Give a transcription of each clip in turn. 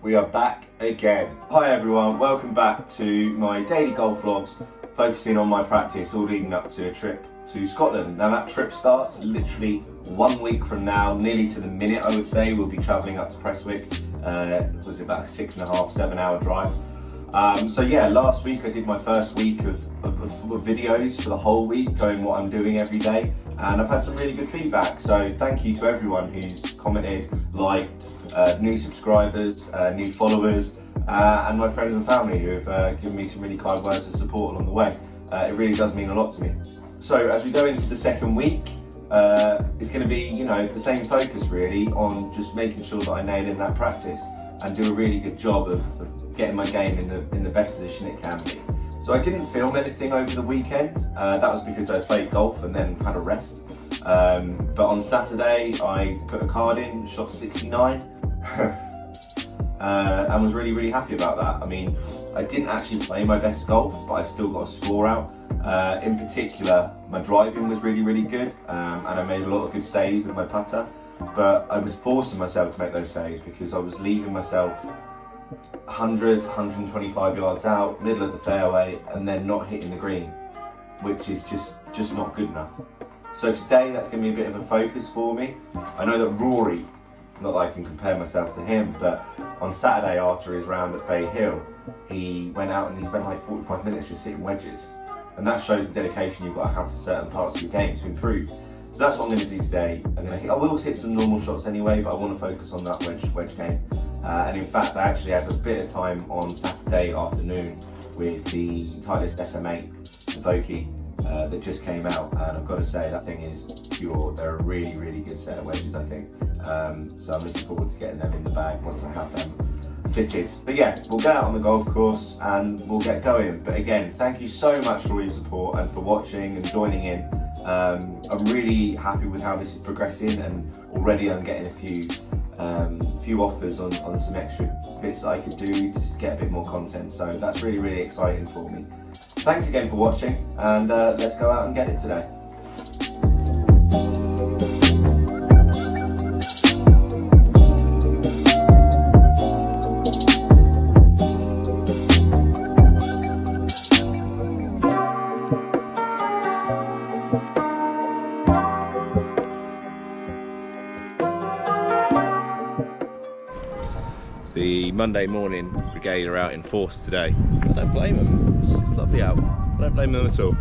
we are back again. Hi everyone, welcome back to my daily golf vlogs, focusing on my practice all leading up to a trip to Scotland. Now that trip starts literally 1 week from now, nearly to the minute I would say. We'll be travelling up to Prestwick. It was about a 6.5, 7 hour drive. So yeah, last week I did my first week of videos for the whole week, showing what I'm doing every day, and I've had some really good feedback. So thank you to everyone who's commented, liked, new subscribers, new followers, and my friends and family who have given me some really kind words of support along the way. It really does mean a lot to me. So as we go into the second week, it's going to be, you know, the same focus really on just making sure that I nail in that practice and do a really good job of getting my game in the best position it can be. So I didn't film anything over the weekend. That was because I played golf and then had a rest. But on Saturday I put a card in, shot 69, and was really happy about that. I mean, I didn't actually play my best golf, but I've still got a score out. In particular, my driving was really good, and I made a lot of good saves with my putter. But I was forcing myself to make those saves because I was leaving myself 100, 125 yards out, middle of the fairway, and then not hitting the green, which is just not good enough. So today that's going to be a bit of a focus for me. I know that Rory, not that I can compare myself to him, but on Saturday after his round at Bay Hill, he went out and he spent like 45 minutes just hitting wedges. And that shows the dedication you've got to have to certain parts of your game to improve. So that's what I'm going to do today. I will hit some normal shots anyway, but I want to focus on that wedge game. And in fact, I actually had a bit of time on Saturday afternoon with the Titleist SM8 Voki that just came out, and I've got to say that thing is pure. They're a really good set of wedges, I think. So I'm looking forward to getting them in the bag once I have them fitted. But yeah, we'll get out on the golf course and we'll get going. But again, thank you so much for all your support and for watching and joining in. I'm really happy with how this is progressing, and already I'm getting a few offers on some extra bits that I could do to just get a bit more content. So that's really exciting for me. Thanks again for watching, and let's go out and get it today. The Monday morning brigade are out in force today. I don't blame them, it's lovely out. I don't blame them at all.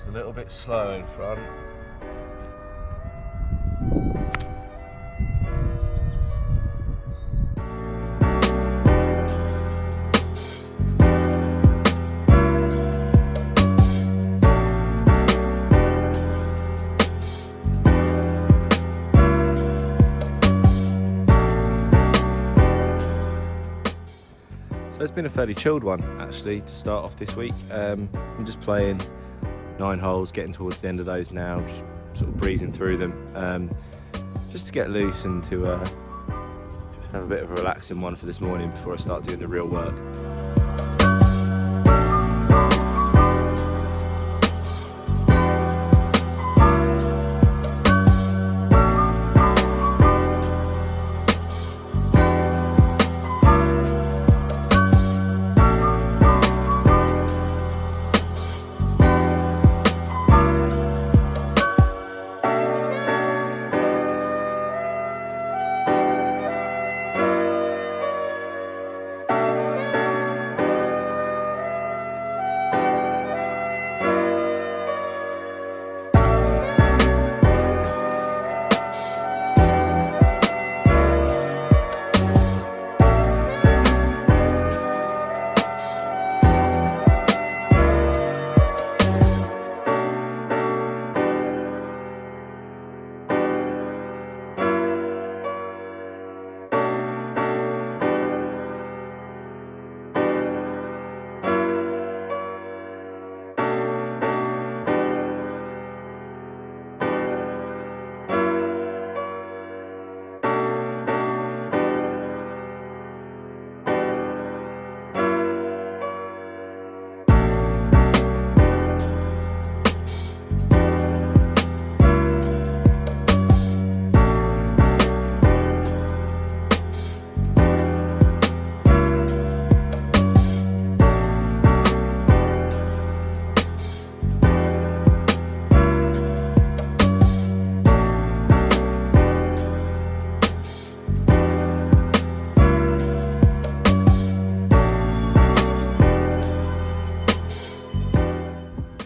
A little bit slow in front. So it's been a fairly chilled one actually to start off this week. I'm just playing 9 holes, getting towards the end of those now, just sort of breezing through them, just to get loose and to just have a bit of a relaxing one for this morning before I start doing the real work.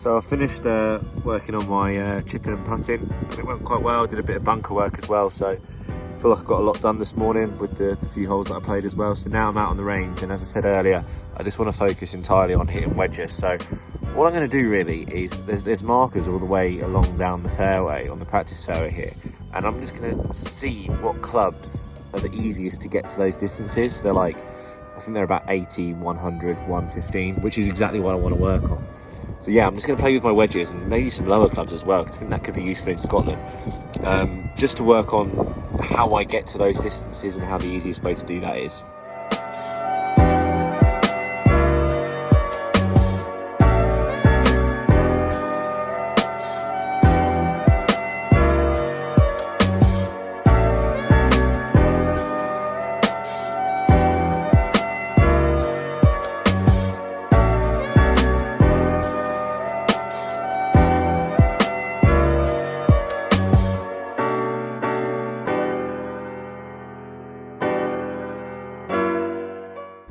So I finished working on my chipping and putting, and it went quite well. Did a bit of bunker work as well, so I feel like I got a lot done this morning with the few holes that I played as well. So now I'm out on the range, and as I said earlier, I just want to focus entirely on hitting wedges. So what I'm going to do really is there's markers all the way along down the fairway on the practice fairway here, and I'm just going to see what clubs are the easiest to get to those distances. They're like, I think they're about 80, 100, 115, which is exactly what I want to work on. So yeah, I'm just going to play with my wedges and maybe some lower clubs as well, because I think that could be useful in Scotland, just to work on how I get to those distances and how the easiest way to do that is.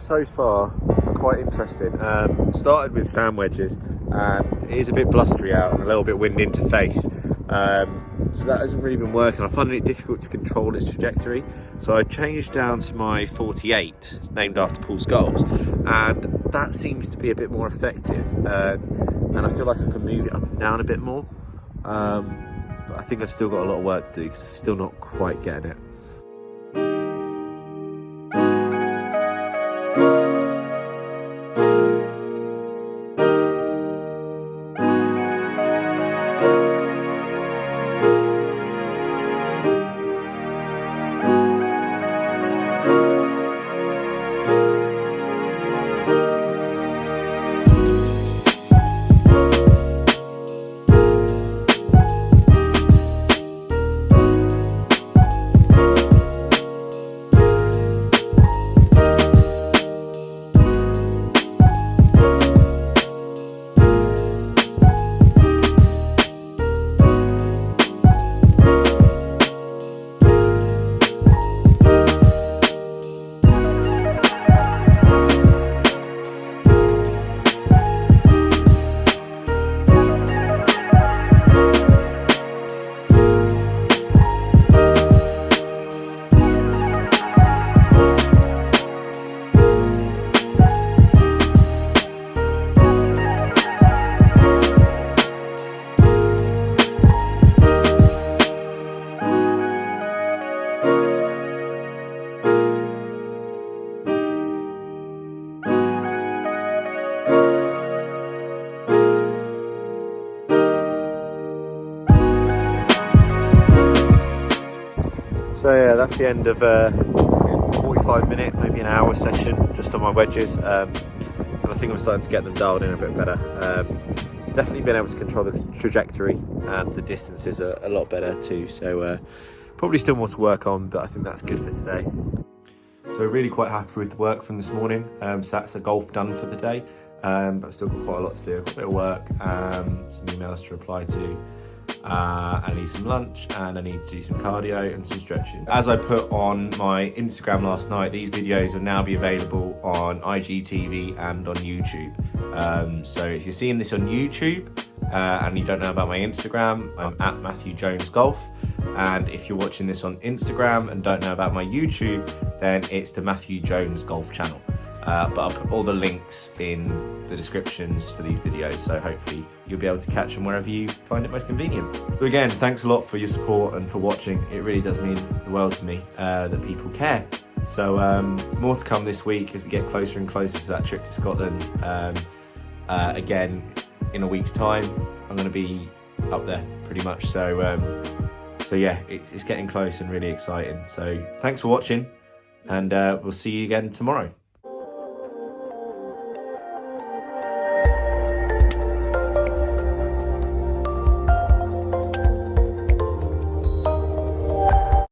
So far, quite interesting. Started with sand wedges, and it is a bit blustery out and a little bit wind into face. So that hasn't really been working. I find it difficult to control its trajectory. So I changed down to my 48, named after Paul Scholes, and that seems to be a bit more effective. And I feel like I can move it up and down a bit more. But I think I've still got a lot of work to do because I'm still not quite getting it. So yeah, that's the end of a 45-minute, maybe an hour session just on my wedges, and I think I'm starting to get them dialed in a bit better. Definitely been able to control the trajectory, and the distances are a lot better too, so probably still more to work on, but I think that's good for today. So really quite happy with the work from this morning. So that's a golf done for the day, but I've still got quite a lot to do. I've got a bit of work, some emails to reply to. I need some lunch, and I need to do some cardio and some stretching. As I put on my Instagram last night, these videos will now be available on IGTV and on YouTube. So if you're seeing this on YouTube and you don't know about my Instagram, I'm at Matthew Jones Golf. And if you're watching this on Instagram and don't know about my YouTube, then it's the Matthew Jones Golf channel. But I'll put all the links in the descriptions for these videos, so hopefully you'll be able to catch them wherever you find it most convenient. So again, thanks a lot for your support and for watching. It really does mean the world to me that people care. So more to come this week as we get closer and closer to that trip to Scotland. Again, in a week's time, I'm going to be up there pretty much. So yeah, it's getting close and really exciting. So thanks for watching, and we'll see you again tomorrow.